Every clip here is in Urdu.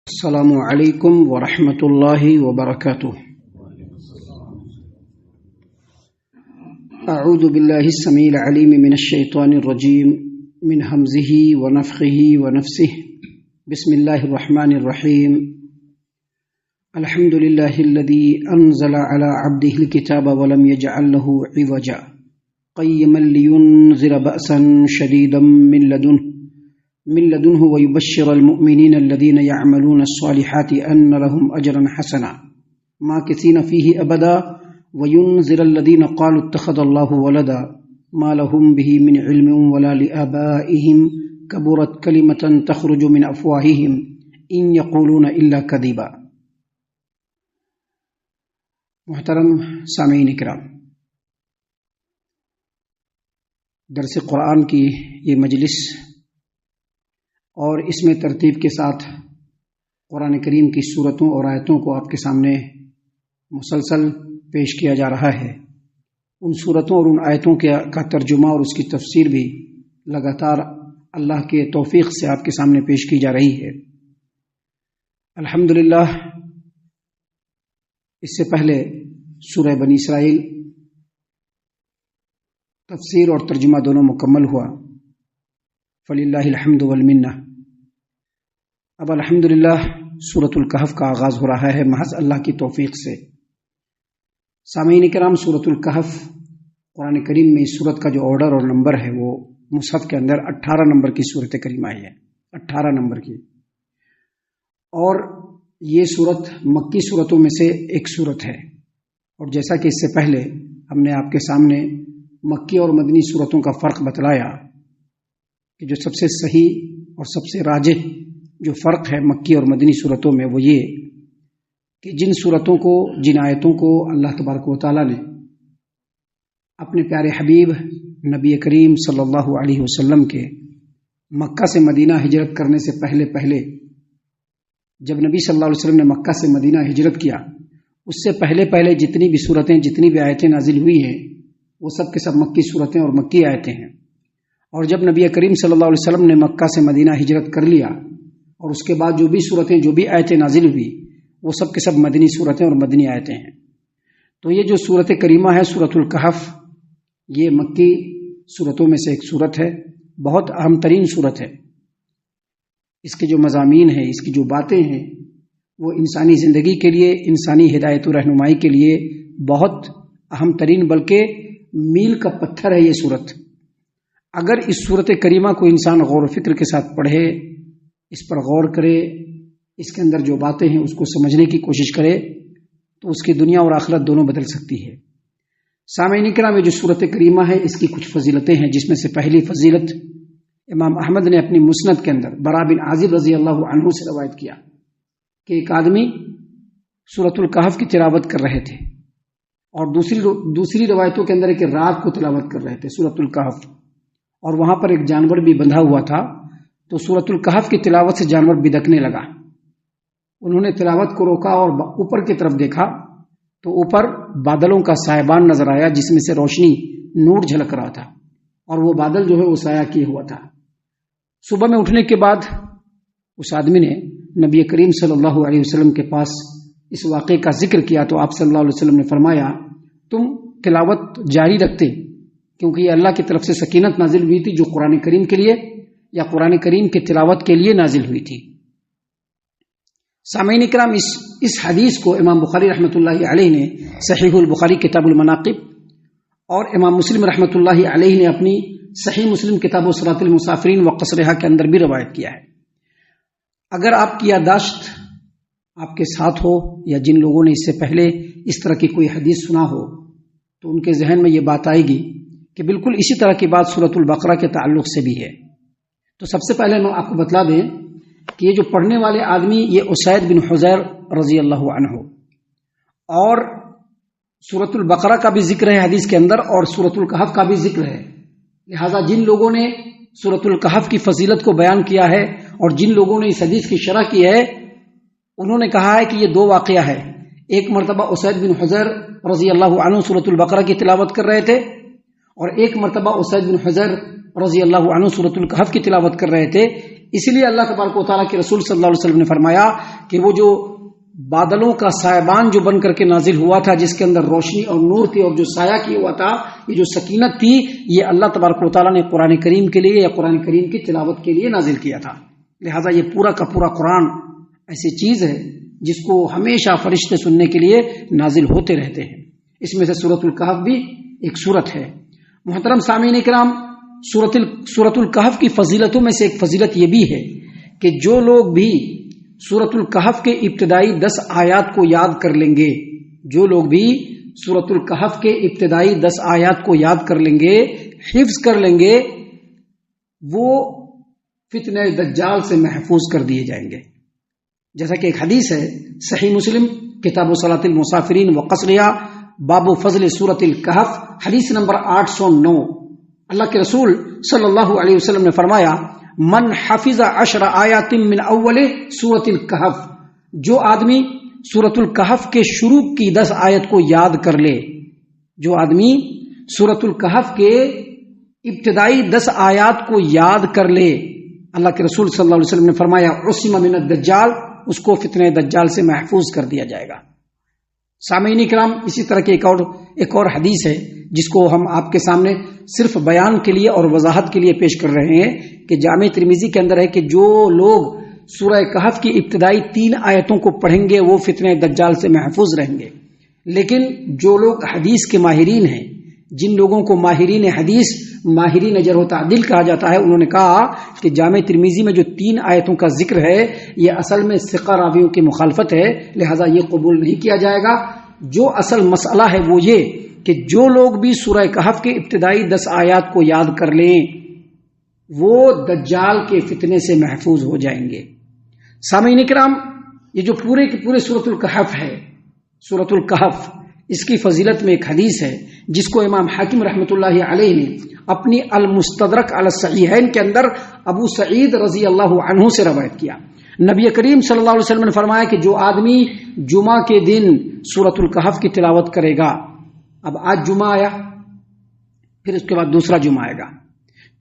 السلام علیکم ورحمۃ اللہ وبرکاتہ۔ اعوذ باللہ السمیع العلیم من الشیطان الرجیم من ہمزہ ونفخہ ونفثہ۔ بسم اللہ الرحمن الرحیم۔ الحمد للہ الذی انزل علی عبدہ الکتاب ولم یجعل لہ عوجا قیما لینذر بأسا شدیدا من لدنه ويبشر المؤمنين الذين يعملون الصالحات أن لهم أجرا حسنا ماكثين فيه أبدا وينذر الذين قالوا اتخذ الله ولدا ما لهم به من علم ولا لآبائهم كبرت كلمة تخرج من أفواههم إن يقولون إلا كذبا۔ محترم سامعین اکرام، درس قرآن کی یہ مجلس اور اس میں ترتیب کے ساتھ قرآن کریم کی صورتوں اور آیتوں کو آپ کے سامنے مسلسل پیش کیا جا رہا ہے۔ ان صورتوں اور ان آیتوں کا ترجمہ اور اس کی تفسیر بھی لگاتار اللہ کے توفیق سے آپ کے سامنے پیش کی جا رہی ہے۔ الحمدللہ اس سے پہلے سورہ بنی اسرائیل تفسیر اور ترجمہ دونوں مکمل ہوا، فللہ الحمد والمنہ۔ اب الحمدللہ سورۃ الکہف کا آغاز ہو رہا ہے محض اللہ کی توفیق سے۔ سامعین کرام، سورۃ الکہف قرآن کریم میں اس سورت کا جو آرڈر اور نمبر ہے وہ مصحف کے اندر 18 نمبر کی سورت کریمہ ہے، 18 نمبر کی، اور یہ سورت مکی سورتوں میں سے ایک سورت ہے۔ اور جیسا کہ اس سے پہلے ہم نے آپ کے سامنے مکی اور مدنی سورتوں کا فرق بتلایا کہ جو سب سے صحیح اور سب سے راجح جو فرق ہے مکی اور مدنی صورتوں میں وہ یہ کہ جن صورتوں کو، جن آیتوں کو اللہ تبارک و تعالیٰ نے اپنے پیارے حبیب نبی کریم صلی اللہ علیہ وسلم کے مکہ سے مدینہ ہجرت کرنے سے پہلے جب نبی صلی اللہ علیہ وسلم نے مکہ سے مدینہ ہجرت کیا، اس سے پہلے جتنی بھی صورتیں، جتنی بھی آیتیں نازل ہوئی ہیں وہ سب کے سب مکی صورتیں اور مکی آیتیں ہیں۔ اور جب نبی کریم صلی اللہ علیہ وسلم نے مکہ سے مدینہ ہجرت کر لیا اور اس کے بعد جو بھی صورتیں، جو بھی آیتیں نازل ہوئی وہ سب کے سب مدنی صورتیں اور مدنی آیتیں ہیں۔ تو یہ جو سورت کریمہ ہے سورۃ الکہف، یہ مکی صورتوں میں سے ایک صورت ہے، بہت اہم ترین صورت ہے۔ اس کے جو مضامین ہیں، اس کی جو باتیں ہیں، وہ انسانی زندگی کے لیے، انسانی ہدایت و رہنمائی کے لیے بہت اہم ترین، بلکہ میل کا پتھر ہے یہ صورت۔ اگر اس صورت کریمہ کو انسان غور و فکر کے ساتھ پڑھے، اس پر غور کرے، اس کے اندر جو باتیں ہیں اس کو سمجھنے کی کوشش کرے تو اس کی دنیا اور آخرت دونوں بدل سکتی ہے۔ سامعین کرام، یہ جو صورت کریمہ ہے اس کی کچھ فضیلتیں ہیں، جس میں سے پہلی فضیلت امام احمد نے اپنی مسند کے اندر برا بن عازب رضی اللہ عنہ سے روایت کیا کہ ایک آدمی سورۃ الکہف کی تلاوت کر رہے تھے، اور دوسری روایتوں کے اندر ایک رات کو تلاوت کر رہے تھے سورۃ الکہف، اور وہاں پر ایک جانور بھی بندھا ہوا تھا، تو سورۃ الکہف کی تلاوت سے جانور بدکنے لگا۔ انہوں نے تلاوت کو روکا اور اوپر کی طرف دیکھا تو اوپر بادلوں کا سائبان نظر آیا، جس میں سے روشنی، نور جھلک رہا تھا، اور وہ بادل جو ہے وہ سایہ کیے ہوا تھا۔ صبح میں اٹھنے کے بعد اس آدمی نے نبی کریم صلی اللہ علیہ وسلم کے پاس اس واقعے کا ذکر کیا، تو آپ صلی اللہ علیہ وسلم نے فرمایا تم تلاوت جاری رکھتے، کیونکہ یہ اللہ کی طرف سے سکینت نازل ہوئی تھی جو قرآن کریم کے لیے یا قرآن کریم کی تلاوت کے لیے نازل ہوئی تھی۔ سامعین کرام، اس حدیث کو امام بخاری رحمۃ اللہ علیہ نے صحیح البخاری کتاب المناقب اور امام مسلم رحمۃ اللہ علیہ نے اپنی صحیح مسلم کتاب صراط المسافرین و قصرہا کے اندر بھی روایت کیا ہے۔ اگر آپ کی یادداشت آپ کے ساتھ ہو، یا جن لوگوں نے اس سے پہلے اس طرح کی کوئی حدیث سنا ہو، تو ان کے ذہن میں یہ بات آئے گی کہ بالکل اسی طرح کی بات سورۃ البقرہ کے تعلق سے بھی ہے۔ تو سب سے پہلے میں آپ کو بتلا دیں کہ یہ جو پڑھنے والے آدمی یہ اسید بن حضیر رضی اللہ عنہ، اور سورۃ البقرہ کا بھی ذکر ہے حدیث کے اندر اور سورۃ الکہف کا بھی ذکر ہے، لہذا جن لوگوں نے سورۃ الکہف کی فضیلت کو بیان کیا ہے اور جن لوگوں نے اس حدیث کی شرح کی ہے، انہوں نے کہا ہے کہ یہ دو واقعہ ہے۔ ایک مرتبہ اسید بن حضیر رضی اللہ عنہ سورۃ البقرہ کی تلاوت کر رہے تھے، اور ایک مرتبہ اسید بن حضیر رضی اللہ عنہ سورۃ الکہف کی تلاوت کر رہے تھے۔ اس لیے اللہ تبارک و تعالیٰ کے رسول صلی اللہ علیہ وسلم نے فرمایا کہ وہ جو بادلوں کا سائبان جو بن کر کے نازل ہوا تھا، جس کے اندر روشنی اور نور تھی اور جو سایہ کیا ہوا تھا، یہ جو سکینت تھی، یہ اللہ تبارک و تعالیٰ نے قرآن کریم کے لیے یا قرآن کریم کی تلاوت کے لیے نازل کیا تھا۔ لہٰذا یہ پورا کا پورا قرآن ایسی چیز ہے جس کو ہمیشہ فرشتے سننے کے لیے نازل ہوتے رہتے ہیں۔ اس میں سے سورۃ الکہف بھی ایک سورت ہے۔ محترم سامعین کرام، سورۃ الکہف کی فضیلتوں میں سے ایک فضیلت یہ بھی ہے کہ جو لوگ بھی سورۃ الکہف کے ابتدائی 10 آیات کو یاد کر لیں گے، جو لوگ بھی سورۃ الکہف کے ابتدائی 10 آیات کو یاد کر لیں گے، حفظ کر لیں گے، وہ فتنہ دجال سے محفوظ کر دیے جائیں گے۔ جیسا کہ ایک حدیث ہے صحیح مسلم کتاب صلاۃ المسافرین وقصرها باب فضل سورۃ الکہف، حدیث نمبر 809، اللہ کے رسول صلی اللہ علیہ وسلم نے فرمایا، من حفظ 10 آیات من اول سورۃ الکہف، جو آدمی سورۃ الکہف کے شروع کی 10 آیت کو یاد کر لے، جو آدمی سورۃ الکہف کے ابتدائی 10 آیات کو یاد کر لے، اللہ کے رسول صلی اللہ علیہ وسلم نے فرمایا، عصم من الدجال، اس کو فتنہ دجال سے محفوظ کر دیا جائے گا۔ سامعین کرام، اسی طرح کی ایک اور حدیث ہے جس کو ہم آپ کے سامنے صرف بیان کے لیے اور وضاحت کے لیے پیش کر رہے ہیں کہ جامع ترمذی کے اندر ہے کہ جو لوگ سورہ کہف کی ابتدائی 3 آیتوں کو پڑھیں گے وہ فتنہ دجال سے محفوظ رہیں گے، لیکن جو لوگ حدیث کے ماہرین ہیں، جن لوگوں کو ماہرین حدیث، ماہرین جرح و تعدیل کہا جاتا ہے، انہوں نے کہا کہ جامع ترمذی میں جو 3 آیتوں کا ذکر ہے یہ اصل میں ثقہ راویوں کی مخالفت ہے، لہذا یہ قبول نہیں کیا جائے گا۔ جو اصل مسئلہ ہے وہ یہ کہ جو لوگ بھی سورہ کہف کے ابتدائی 10 آیات کو یاد کر لیں وہ دجال کے فتنے سے محفوظ ہو جائیں گے۔ سامعین کرام، یہ جو پورے کے پورے سورۃ الکہف ہے، سورۃ الکہف، اس کی فضیلت میں ایک حدیث ہے جس کو امام حاکم رحمۃ اللہ علیہ نے اپنی المستدرک علی الصحیحین کے اندر ابو سعید رضی اللہ عنہ سے روایت کیا۔ نبی کریم صلی اللہ علیہ وسلم نے فرمایا کہ جو آدمی جمعہ کے دن سورۃ الکہف کی تلاوت کرے گا، اب آج جمعہ آیا، پھر اس کے بعد دوسرا جمعہ آئے گا،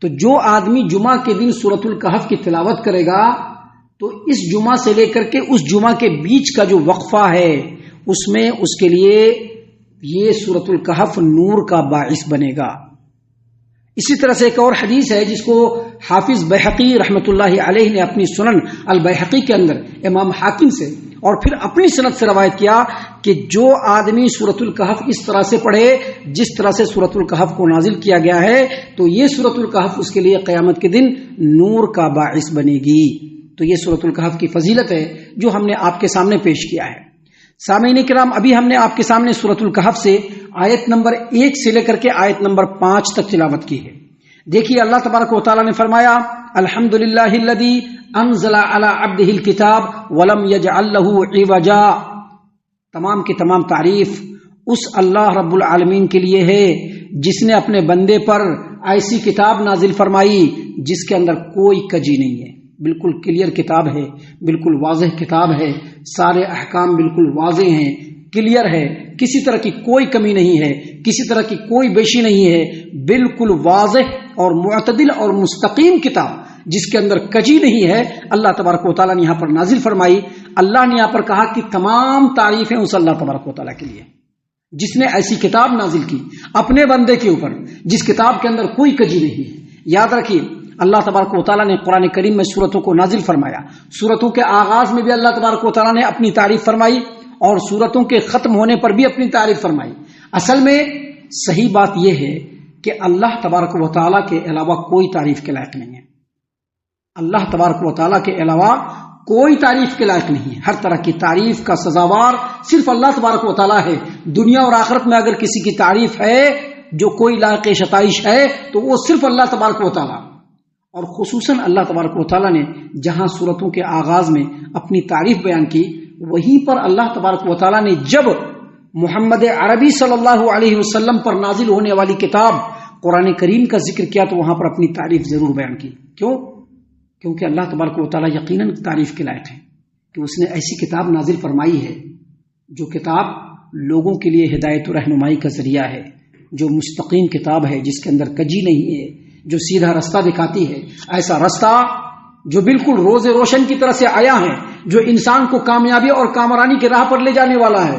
تو جو آدمی جمعہ کے دن سورۃ الکہف کی تلاوت کرے گا تو اس جمعہ سے لے کر کے اس جمعہ کے بیچ کا جو وقفہ ہے اس میں اس کے لیے یہ سورۃ الکہف نور کا باعث بنے گا۔ اسی طرح سے ایک اور حدیث ہے جس کو حافظ بیہقی رحمۃ اللہ علیہ نے اپنی سنن البیہقی کے اندر امام حاکم سے اور پھر اپنی سند سے روایت کیا کہ جو آدمی سورۃ الکہف اس طرح سے پڑھے جس طرح سے سورۃ الکہف کو نازل کیا گیا ہے تو یہ سورۃ الکہف اس کے لیے قیامت کے دن نور کا باعث بنے گی۔ تو یہ سورۃ الکہف کی فضیلت ہے جو ہم نے آپ کے سامنے پیش کیا ہے۔ سامعین کرام، ابھی ہم نے آپ کے سامنے سورۃ الکہف سے آیت نمبر 1 سے لے کر کے آیت نمبر 5 تک تلاوت کی ہے۔ دیکھیے اللہ تبارک و تعالیٰ نے فرمایا، الحمدللہ الذی انزل علی عبدہ الکتاب ولم یجعل لہ عوجا، تمام کی تمام تعریف اس اللہ رب العالمین کے لیے ہے جس نے اپنے بندے پر ایسی کتاب نازل فرمائی جس کے اندر کوئی کجی نہیں ہے، بالکل کلیئر کتاب ہے، بالکل واضح کتاب ہے، سارے احکام بالکل واضح ہیں، کلیئر ہے، کسی طرح کی کوئی کمی نہیں ہے، کسی طرح کی کوئی بیشی نہیں ہے، بالکل واضح اور معتدل اور مستقیم کتاب جس کے اندر کجی نہیں ہے، اللہ تبارک و تعالیٰ نے یہاں پر نازل فرمائی۔ اللہ نے یہاں پر کہا کہ تمام تعریفیں اس اللہ تبارک و تعالیٰ کے لیے جس نے ایسی کتاب نازل کی اپنے بندے کے اوپر جس کتاب کے اندر کوئی کجی نہیں ہے۔ یاد رکھیے اللہ تبارک و تعالیٰ نے قرآن کریم میں سورتوں کو نازل فرمایا، سورتوں کے آغاز میں بھی اللہ تبارک و تعالیٰ نے اپنی تعریف فرمائی اور سورتوں کے ختم ہونے پر بھی اپنی تعریف فرمائی۔ اصل میں صحیح بات یہ ہے کہ اللہ تبارک و تعالیٰ کے علاوہ کوئی تعریف کے لائق نہیں ہے، اللہ تبارک و تعالیٰ کے علاوہ کوئی تعریف کے لائق نہیں ہے۔ ہر طرح کی تعریف کا سزاوار صرف اللہ تبارک و تعالیٰ ہے۔ دنیا اور آخرت میں اگر کسی کی تعریف ہے جو کوئی لائق ستائش ہے تو وہ صرف اللہ تبارک و تعالیٰ، اور خصوصاً اللہ تبارک و تعالیٰ نے جہاں سورتوں کے آغاز میں اپنی تعریف بیان کی وہیں پر اللہ تبارک و تعالیٰ نے جب محمد عربی صلی اللہ علیہ وسلم پر نازل ہونے والی کتاب قرآن کریم کا ذکر کیا تو وہاں پر اپنی تعریف ضرور بیان کی۔ کیوں؟ کیونکہ اللہ تبارک و تعالیٰ یقیناً تعریف کے لائق ہے کہ اس نے ایسی کتاب نازل فرمائی ہے جو کتاب لوگوں کے لیے ہدایت و رہنمائی کا ذریعہ ہے، جو مستقیم کتاب ہے، جس کے اندر کجی نہیں ہے، جو سیدھا رستہ دکھاتی ہے۔ ایسا رستہ جو بالکل روز روشن کی طرح سے آیا ہے، جو انسان کو کامیابی اور کامرانی کی راہ پر لے جانے والا ہے،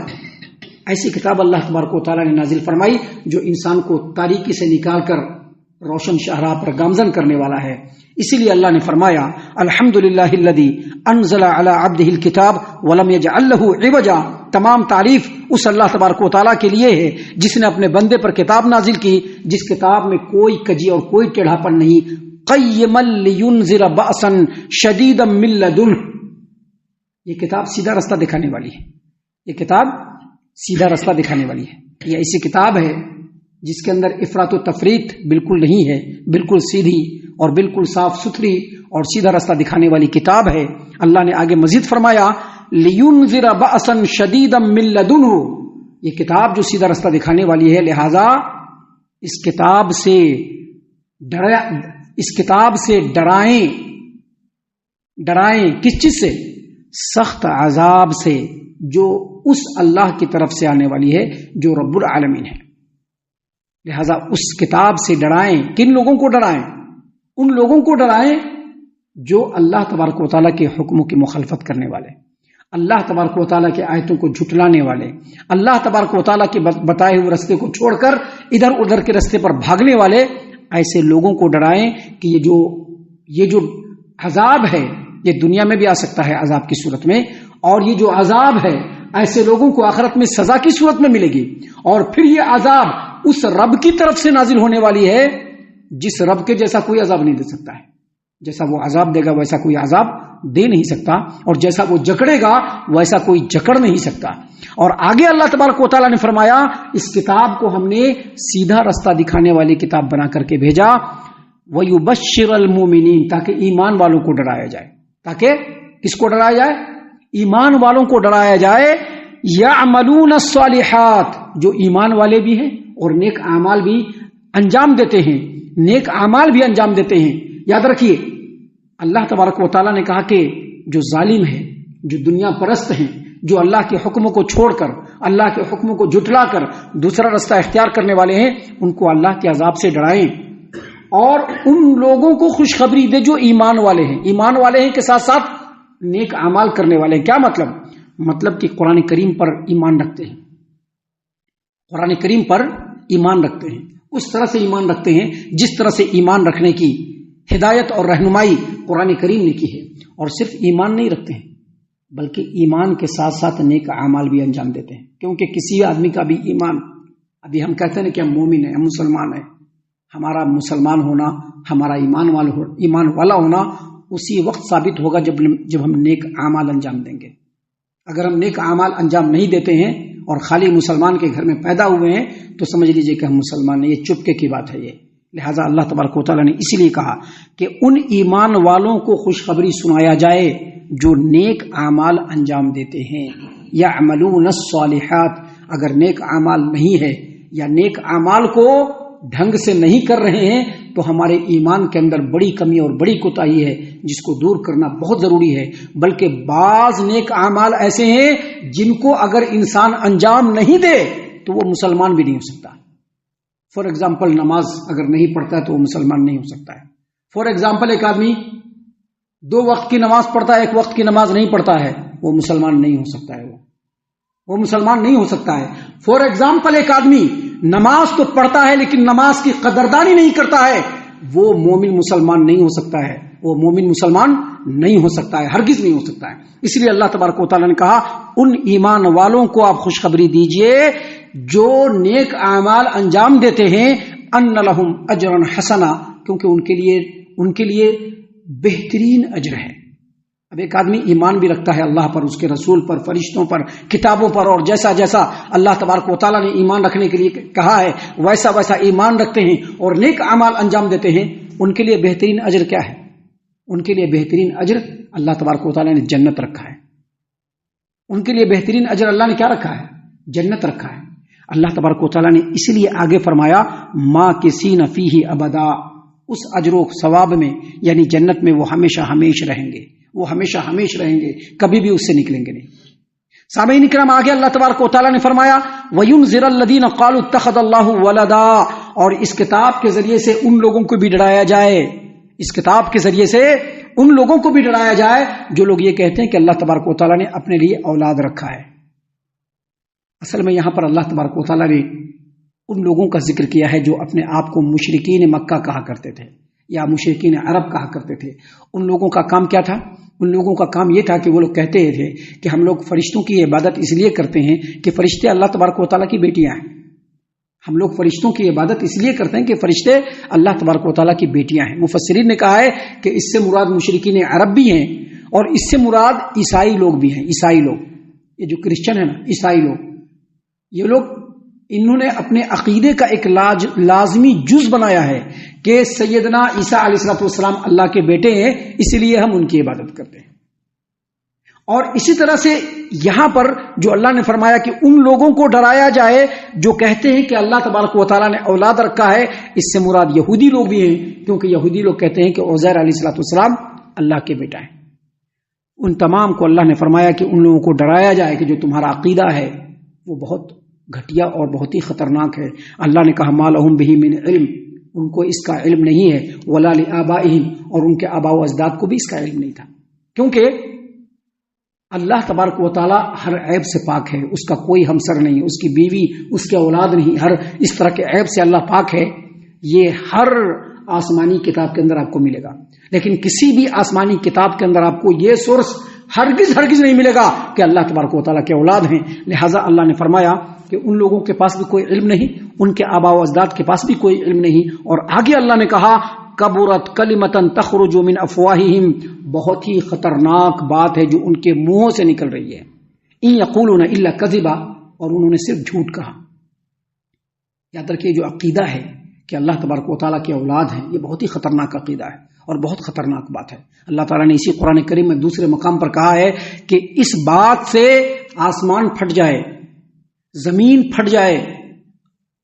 ایسی کتاب اللہ تبارک و تعالیٰ نے نازل فرمائی جو انسان کو تاریکی سے نکال کر روشن شاہراہ پر گامزن کرنے والا ہے۔ اسی لیے اللہ نے فرمایا الحمدللہ الذی انزل علی عبدہ الکتاب ولم یجعل لہ عوجا، تمام تعریف اس اللہ تبارک و تعالیٰ کے لیے ہے جس نے اپنے بندے پر کتاب نازل کی جس کتاب میں کوئی کجی اور کوئی ٹیڑھاپن نہیں، قیما لینذر بأسا شدیدا من لدنہ، یہ کتاب سیدھا راستہ دکھانے والی ہے، یہ کتاب سیدھا راستہ دکھانے والی ہے۔ یہ ایسی کتاب ہے جس کے اندر افراط و تفریط بالکل نہیں ہے، بالکل سیدھی اور بالکل صاف ستھری اور سیدھا راستہ دکھانے والی کتاب ہے۔ اللہ نے آگے مزید فرمایا لینذر بأسا شدیدا من لدنہ، یہ کتاب جو سیدھا راستہ دکھانے والی ہے، لہذا اس کتاب سے ڈرائیں کس چیز سے؟ سخت عذاب سے جو اس اللہ کی طرف سے آنے والی ہے جو رب العالمین ہے۔ لہذا اس کتاب سے ڈرائیں، کن لوگوں کو ڈرائیں؟ ان لوگوں کو ڈرائیں جو اللہ تبارک و تعالیٰ کے حکموں کی مخالفت کرنے والے، اللہ تبارک و تعالیٰ کے آیتوں کو جھٹلانے والے، اللہ تبارک و تعالیٰ کے بتائے ہوئے راستے کو چھوڑ کر ادھر ادھر کے راستے پر بھاگنے والے، ایسے لوگوں کو ڈرائیں کہ یہ جو عذاب ہے یہ دنیا میں بھی آ سکتا ہے عذاب کی صورت میں، اور یہ جو عذاب ہے ایسے لوگوں کو آخرت میں سزا کی صورت میں ملے گی، اور پھر یہ عذاب اس رب کی طرف سے نازل ہونے والی ہے جس رب کے جیسا کوئی عذاب نہیں دے سکتا ہے۔ جیسا وہ عذاب دے گا ویسا کوئی عذاب دے نہیں سکتا، اور جیسا وہ جکڑے گا ویسا کوئی جکڑ نہیں سکتا۔ اور آگے اللہ تبارک و تعالیٰ نے فرمایا اس کتاب کو ہم نے سیدھا راستہ دکھانے والی کتاب بنا کر کے بھیجا، وَيُبَشِّرَ الْمُؤْمِنِينَ، تاکہ ایمان والوں کو ڈرایا جائے۔ تاکہ کس کو ڈرایا جائے؟ ایمان والوں کو ڈرایا جائے، یعملون الصالحات، جو ایمان والے بھی ہیں اور نیک اعمال بھی انجام دیتے ہیں، نیک اعمال بھی انجام دیتے ہیں۔ یاد رکھیے اللہ تبارک و تعالیٰ نے کہا کہ جو ظالم ہیں، جو دنیا پرست ہیں، جو اللہ کے حکموں کو چھوڑ کر، اللہ کے حکموں کو جھٹلا کر دوسرا راستہ اختیار کرنے والے ہیں، ان کو اللہ کے عذاب سے ڈرائیں، اور ان لوگوں کو خوشخبری دے جو ایمان والے ہیں۔ ایمان والے ہیں کے ساتھ ساتھ نیک اعمال کرنے والے ہیں۔ کیا مطلب کہ قرآن کریم پر ایمان رکھتے ہیں، قرآن کریم پر ایمان رکھتے ہیں، اس طرح سے ایمان رکھتے ہیں جس طرح سے ایمان رکھنے کی ہدایت اور رہنمائی قرآن کریم نے کی ہے۔ اور صرف ایمان نہیں رکھتے ہیں بلکہ ایمان کے ساتھ ساتھ نیک اعمال بھی انجام دیتے ہیں، کیونکہ کسی آدمی کا بھی ایمان، ابھی ہم کہتے ہیں کہ ہم مومن ہیں، ہم مسلمان ہیں، ہمارا مسلمان ہونا، ہمارا ایمان والا ہونا اسی وقت ثابت ہوگا جب ہم نیک اعمال انجام دیں گے۔ اگر ہم نیک اعمال انجام نہیں دیتے ہیں اور خالی مسلمان کے گھر میں پیدا ہوئے ہیں تو سمجھ لیجئے کہ ہم مسلمان نہیں، یہ چپکے کی بات ہے یہ۔ لہٰذا اللہ تبارک و تعالیٰ نے اسی لیے کہا کہ ان ایمان والوں کو خوشخبری سنایا جائے جو نیک اعمال انجام دیتے ہیں، یعملون الصالحات۔ اگر نیک اعمال نہیں ہے یا نیک اعمال کو ڈھنگ سے نہیں کر رہے ہیں تو ہمارے ایمان کے اندر بڑی کمی اور بڑی کوتاہی ہے جس کو دور کرنا بہت ضروری ہے۔ بلکہ بعض نیک اعمال ایسے ہیں جن کو اگر انسان انجام نہیں دے تو وہ مسلمان بھی نہیں ہو سکتا۔ فار ایگزامپل نماز اگر نہیں پڑھتا ہے تو وہ مسلمان نہیں ہو سکتا ہے۔ فار ایگزامپل ایک آدمی 2 وقت کی نماز پڑھتا ہے، 1 وقت کی نماز نہیں پڑھتا ہے، وہ مسلمان نہیں ہو سکتا ہے، وہ مسلمان نہیں ہو سکتا ہے۔ فار ایگزامپل ایک آدمی نماز تو پڑھتا ہے لیکن نماز کی قدردانی نہیں کرتا ہے، وہ مومن مسلمان نہیں ہو سکتا ہے، وہ مومن مسلمان نہیں ہو سکتا ہے، ہرگز نہیں ہو سکتا ہے۔ اس لیے اللہ تبارک و تعالیٰ نے کہا ان ایمان والوں کو آپ خوشخبری دیجئے جو نیک اعمال انجام دیتے ہیں، ان لہم اجرا حسنا، کیونکہ ان کے لیے بہترین اجر ہے۔ اب ایک آدمی ایمان بھی رکھتا ہے اللہ پر، اس کے رسول پر، فرشتوں پر، کتابوں پر، اور جیسا جیسا اللہ تبارک و تعالیٰ نے ایمان رکھنے کے لیے کہا ہے ویسا ویسا ایمان رکھتے ہیں اور نیک اعمال انجام دیتے ہیں، ان کے لیے بہترین اجر کیا ہے؟ ان کے لیے بہترین اجر اللہ تبارک و تعالیٰ نے جنت رکھا ہے۔ ان کے لیے بہترین اجر اللہ نے کیا رکھا ہے؟ جنت رکھا ہے۔ اللہ تبارک و تعالیٰ نے اس لیے آگے فرمایا ماکثین فیہ ابدا، اس اجر و ثواب میں یعنی جنت میں وہ ہمیشہ ہمیشہ رہیں گے، وہ ہمیشہ ہمیشہ رہیں گے، کبھی بھی اس سے نکلیں گے نہیں۔ سامعین اکرام آگے اللہ تبارک و تعالیٰ نے فرمایا وَيُنذِرَ الَّذِينَ قَالُوا اتَّخَذَ اللَّهُ وَلَدًا، اور اس کتاب کے ذریعے سے ان لوگوں کو بھی ڈرایا جائے، اس کتاب کے ذریعے سے ان لوگوں کو بھی ڈرایا جائے جو لوگ یہ کہتے ہیں کہ اللہ تبارک و تعالیٰ نے اپنے لیے اولاد رکھا ہے۔ اصل میں یہاں پر اللہ تبارک و تعالیٰ نے ان لوگوں کا ذکر کیا ہے جو اپنے آپ کو مشرکین مکہ کہا کرتے تھے یا مشرکین عرب کہا کرتے تھے۔ ان لوگوں کا کام کیا تھا؟ ان لوگوں کا کام یہ تھا کہ وہ لوگ کہتے تھے کہ ہم لوگ فرشتوں کی عبادت اس لیے کرتے ہیں کہ فرشتے اللہ تبارک و تعالیٰ کی بیٹیاں ہیں۔ ہم لوگ فرشتوں کی عبادت اس لیے کرتے ہیں کہ فرشتے اللہ تبارک و تعالیٰ کی بیٹیاں ہیں۔ مفسرین نے کہا ہے کہ اس سے مراد مشرکین عرب بھی ہیں اور اس سے مراد عیسائی لوگ بھی ہیں۔ عیسائی لوگ، یہ جو کرسچن ہیں نا، عیسائی لوگ، یہ لوگ انہوں نے اپنے عقیدے کا ایک لازمی جز بنایا ہے کہ سیدنا عیسیٰ علیہ السلام اللہ کے بیٹے ہیں، اس لیے ہم ان کی عبادت کرتے ہیں۔ اور اسی طرح سے یہاں پر جو اللہ نے فرمایا کہ ان لوگوں کو ڈرایا جائے جو کہتے ہیں کہ اللہ تبارک و تعالیٰ نے اولاد رکھا ہے، اس سے مراد یہودی لوگ بھی ہیں، کیونکہ یہودی لوگ کہتے ہیں کہ عزیر علیہ السلام اللہ کے بیٹا ہیں۔ ان تمام کو اللہ نے فرمایا کہ ان لوگوں کو ڈرایا جائے کہ جو تمہارا عقیدہ ہے وہ بہت گھٹیا اور بہت ہی خطرناک ہے۔ اللہ نے کہا ما لہم بہ من علم، ان کو اس کا علم نہیں ہے، ولا لآبائہم، اور ان کے آباء و اجداد کو بھی اس کا علم نہیں تھا، کیونکہ اللہ تبارک و تعالیٰ ہر عیب سے پاک ہے، اس کا کوئی ہمسر نہیں، اس کی بیوی، اس کے اولاد نہیں، ہر اس طرح کے عیب سے اللہ پاک ہے۔ یہ ہر آسمانی کتاب کے اندر آپ کو ملے گا، لیکن کسی بھی آسمانی کتاب کے اندر آپ کو یہ سورس ہرگز نہیں ملے گا کہ اللہ تبارک و تعالیٰ کے اولاد ہیں۔ لہٰذا اللہ نے فرمایا کہ ان لوگوں کے پاس بھی کوئی علم نہیں، ان کے آباء و اجداد کے پاس بھی کوئی علم نہیں۔ اور آگے اللہ نے کہا کبرت کلمۃ تخرج من افواہہم، بہت ہی خطرناک بات ہے جو ان کے منہوں سے نکل رہی ہے۔ ان یقولون الا کذبا، اور انہوں نے صرف جھوٹ کہا۔ یاد رکھیے جو عقیدہ ہے کہ اللہ تبارک و تعالیٰ کے اولاد ہیں، یہ بہت ہی خطرناک عقیدہ ہے اور بہت خطرناک بات ہے۔ اللہ تعالیٰ نے اسی قرآن کریم میں دوسرے مقام پر کہا ہے کہ اس بات سے آسمان پھٹ جائے، زمین پھٹ جائے،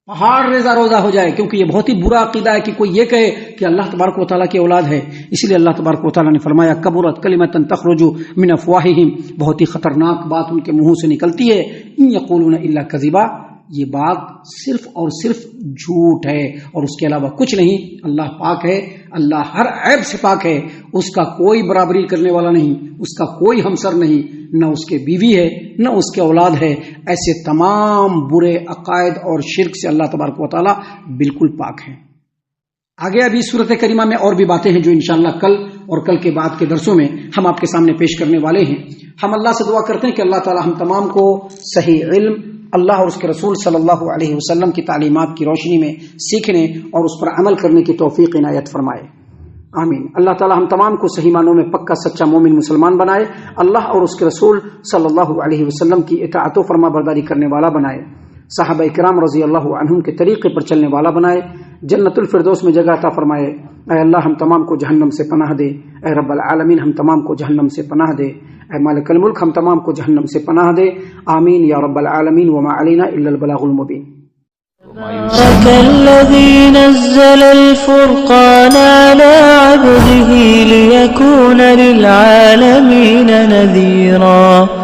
پہاڑ ریزہ روزہ ہو جائے، کیونکہ یہ بہت ہی برا عقیدہ ہے کہ کوئی یہ کہے کہ اللہ تبارک و تعالیٰ کی اولاد ہے۔ اس لیے اللہ تبارک و تعالیٰ نے فرمایا کبرت کلمۃ تخرج من افواہہم، بہت ہی خطرناک بات ان کے منہوں سے نکلتی ہے۔ ان یقولون الا کذبا، یہ بات صرف اور صرف جھوٹ ہے اور اس کے علاوہ کچھ نہیں۔ اللہ پاک ہے، اللہ ہر عیب سے پاک ہے، اس کا کوئی برابری کرنے والا نہیں، اس کا کوئی ہمسر نہیں، نہ اس کے بیوی ہے نہ اس کے اولاد ہے۔ ایسے تمام برے عقائد اور شرک سے اللہ تبارک و تعالیٰ بالکل پاک ہے۔ آگے ابھی سورۃ کریمہ میں اور بھی باتیں ہیں جو انشاءاللہ کل اور کل کے بعد کے درسوں میں ہم آپ کے سامنے پیش کرنے والے ہیں۔ ہم اللہ سے دعا کرتے ہیں کہ اللہ تعالیٰ ہم تمام کو صحیح علم، اللہ اور اس کے رسول صلی اللہ علیہ وسلم کی تعلیمات کی روشنی میں سیکھنے اور اس پر عمل کرنے کی توفیق عنایت فرمائے، آمین۔ اللہ تعالی ہم تمام کو صحیح معنوں میں پکا سچا مومن مسلمان بنائے، اللہ اور اس کے رسول صلی اللہ علیہ وسلم کی اطاعت و فرما برداری کرنے والا بنائے، صحابہ کرام رضی اللہ عنہم کے طریقے پر چلنے والا بنائے، جنت الفردوس میں جگہ عطا فرمائے۔ اے اللہ ہم تمام کو جہنم سے پناہ دے، اے رب العالمین ہم تمام کو جہنم سے پناہ دے، اے مالک الملک ہم تمام کو جہنم سے پناہ دے، آمین یا رب العالمین۔ وما علینا الا البلاغ المبین۔ الذي نزل الفرقان على عبده ليكون للعالمين نذيرا